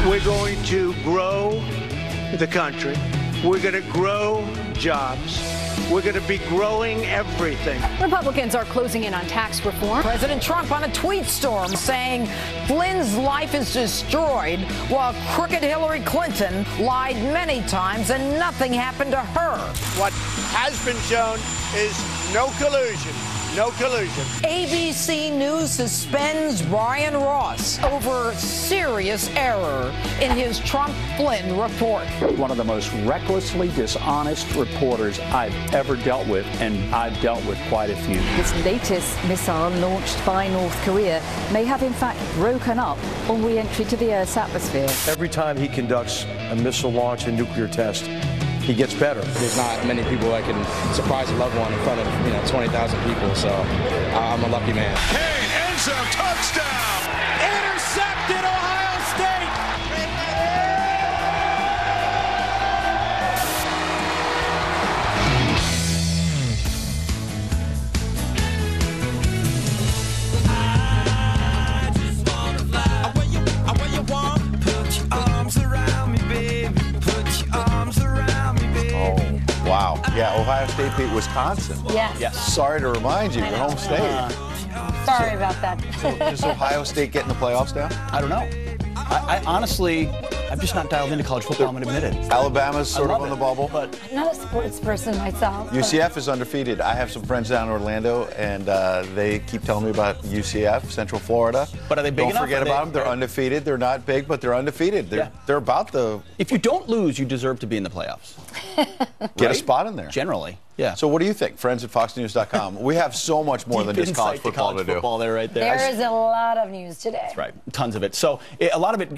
We're going to grow the country. We're going to grow jobs. We're going to be growing everything. Republicans are closing in on tax reform. President Trump on a tweet storm saying Flynn's life is destroyed while crooked Hillary Clinton lied many times and nothing happened to her. What has been shown is no collusion. No collusion. ABC News suspends Brian Ross over serious error in his Trump-Flynn report. One of the most recklessly dishonest reporters I've ever dealt with, and I've dealt with quite a few. This latest missile launched by North Korea may have in fact broken up on re-entry to the Earth's atmosphere. Every time he conducts a missile launch and nuclear test, he gets better. There's not many people that can surprise a loved one in front of 20,000 people, so I'm a lucky man. Kane, end zone, touchdown! Intercepted, Ohio State! I just wanna fly. Where you want, put your arms around me, baby. Put your arms around me. Wow. Yeah, Ohio State beat Wisconsin. Yes. Sorry to remind you, your home state. Sorry about that. Is Ohio State getting the playoffs now? I don't know. I honestly, I'm just not dialed into college football, I'm going to admit it. Alabama's sort of on the bubble. But I'm not a sports person myself. UCF is undefeated. I have some friends down in Orlando, and they keep telling me about UCF, Central Florida. But are they big enough? Don't forget about them. They're undefeated. They're not big, but they're undefeated. They're about the... If you don't lose, you deserve to be in the playoffs. Get a spot in there. Generally, yeah. So what do you think? Friends at FoxNews.com. We have so much more than just college football to do. Football there, right there. There is a lot of news today. That's right. Tons of it. So a lot of it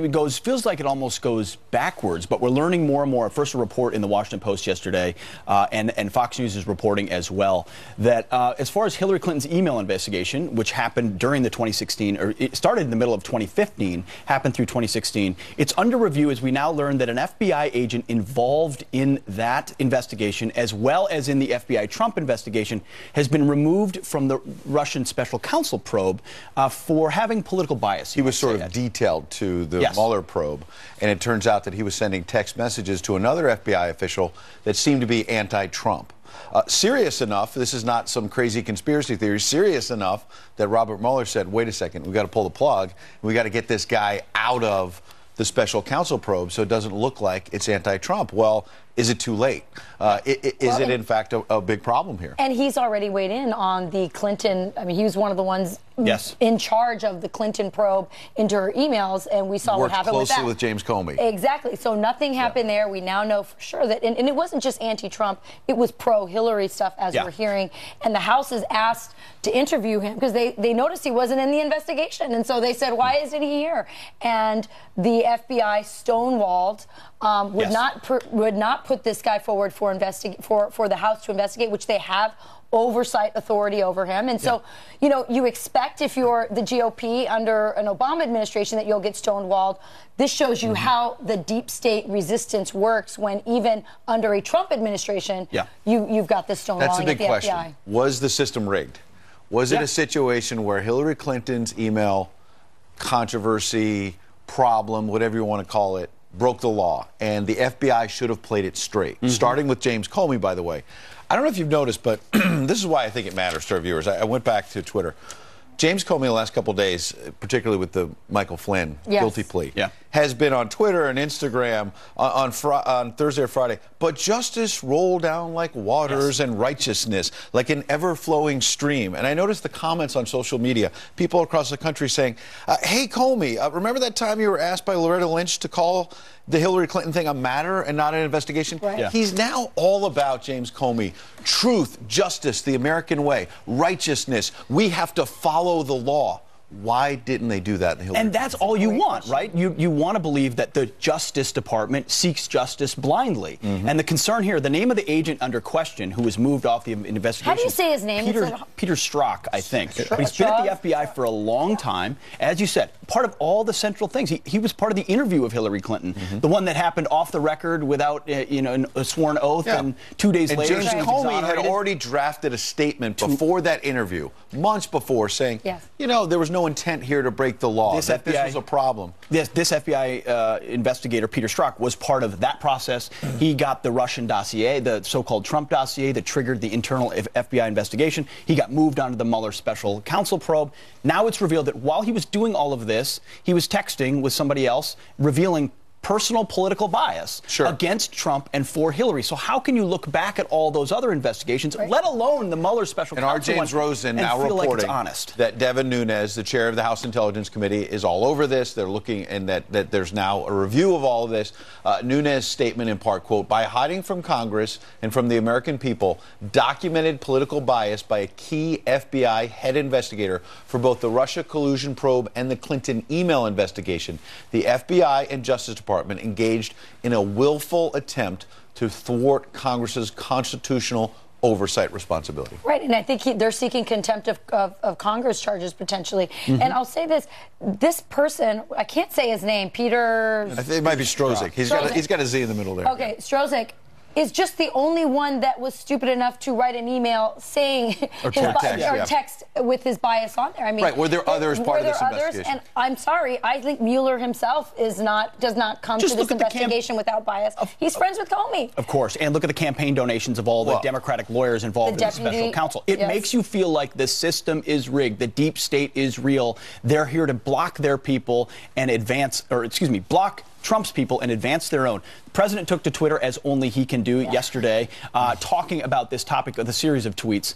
feels like it almost goes backwards, but we're learning more and more. First, a report in the Washington Post yesterday, and Fox News is reporting as well, that as far as Hillary Clinton's email investigation, which happened during the 2016, or it started in the middle of 2015, happened through 2016, it's under review as we now learn that an FBI agent involved in that investigation, as well as in the FBI Trump investigation, has been removed from the Russian special counsel probe for having political bias. He was sort of detailed to the Mueller probe, and it turns out that he was sending text messages to another FBI official that seemed to be anti-Trump. Serious enough, this is not some crazy conspiracy theory, serious enough that Robert Mueller said, wait a second, we've got to pull the plug, we've got to get this guy out of the special counsel probe so it doesn't look like it's anti-Trump. Well, is it too late? Is it, in fact, a big problem here? And he's already weighed in on the Clinton. I mean, he was one of the ones in charge of the Clinton probe into her emails, and we saw what happened with that. Worked closely with James Comey. Exactly. So nothing happened there. We now know for sure that, and it wasn't just anti-Trump, it was pro-Hillary stuff, as we're hearing. And the House is asked to interview him because they noticed he wasn't in the investigation. And so they said, why isn't he here? And the FBI stonewalled, would not put this guy forward for the House to investigate, which they have oversight authority over him. And so, you expect if you're the GOP under an Obama administration that you'll get stonewalled. This shows you how the deep state resistance works when even under a Trump administration, you've got this stonewalling. That's a big question. FBI. Was the system rigged? Was it a situation where Hillary Clinton's email controversy, problem, whatever you want to call it, broke the law, and the FBI should have played it straight, starting with James Comey, by the way. I don't know if you've noticed, but this is why I think it matters to our viewers. I went back to Twitter. James Comey, the last couple of days, particularly with the Michael Flynn guilty plea, has been on Twitter and Instagram on Thursday or Friday. But justice rolled down like waters and righteousness, like an ever-flowing stream. And I noticed the comments on social media, people across the country saying, hey, Comey, remember that time you were asked by Loretta Lynch to call the Hillary Clinton thing a matter and not an investigation? He's now all about, James Comey, truth, justice, the American way, righteousness. We have to follow the law. Why didn't they do that in the Hillary And that's all you want, right? You want to believe that the Justice Department seeks justice blindly. And the concern here, the name of the agent under question who was moved off the investigation. How do you say his name? Peter Strzok, I think. He's been at the FBI for a long time. As you said, part of all the central things. He was part of the interview of Hillary Clinton, the one that happened off the record without a sworn oath, and 2 days later James Comey had already drafted a statement before that interview, months before, saying, there was no no intent here to break the law. This was a problem. This FBI investigator, Peter Strzok, was part of that process. He got the Russian dossier, the so-called Trump dossier that triggered the internal FBI investigation. He got moved onto the Mueller special counsel probe. Now it's revealed that while he was doing all of this, he was texting with somebody else, revealing personal political bias against Trump and for Hillary. So how can you look back at all those other investigations, let alone the Mueller special counsel? And our James Rosen now feel reporting like it's honest. that Devin Nunes, the chair of the House Intelligence Committee, is all over this. They're looking, and that there's now a review of all of this. Nunes' statement in part, quote, by hiding from Congress and from the American people, documented political bias by a key FBI head investigator for both the Russia collusion probe and the Clinton email investigation. The FBI and Justice Department engaged in a willful attempt to thwart Congress's constitutional oversight responsibility. Right, and I think they're seeking contempt of Congress charges potentially. And I'll say this person, I can't say his name, Peter... I think it might be Strzok. He's got a Z in the middle there. Okay, Strzok is just the only one that was stupid enough to write an email saying or text with his bias on there. I mean, were there others part of this investigation? And I'm sorry, I think Mueller himself does not come to this investigation without bias. He's friends with Comey. Of course, and look at the campaign donations of all the Democratic lawyers involved in the special counsel. It makes you feel like the system is rigged, the deep state is real. They're here to block their people and block Trump's people and advance their own. The president took to Twitter, as only he can do, yesterday, talking about this topic with a series of tweets,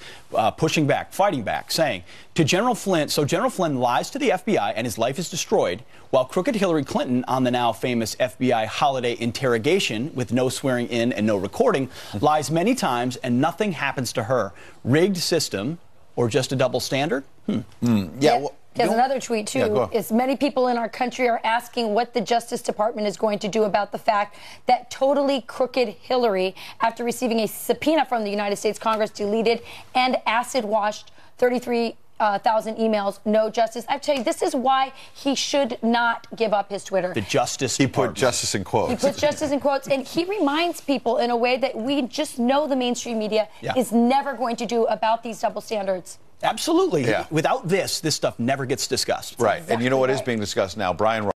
pushing back, fighting back, saying to General Flynn, so General Flynn lies to the FBI and his life is destroyed, while crooked Hillary Clinton on the now famous FBI holiday interrogation with no swearing in and no recording, lies many times and nothing happens to her. Rigged system or just a double standard? There's another tweet, too. Is many people in our country are asking what the Justice Department is going to do about the fact that totally crooked Hillary, after receiving a subpoena from the United States Congress, deleted and acid-washed 33,000 emails. No justice. I tell you, this is why he should not give up his Twitter. The Justice Department. He put justice in quotes. He puts justice in quotes, and he reminds people in a way that we just know the mainstream media is never going to do about these double standards. Absolutely. Without this stuff never gets discussed. Right. And you know what is being discussed now? Brian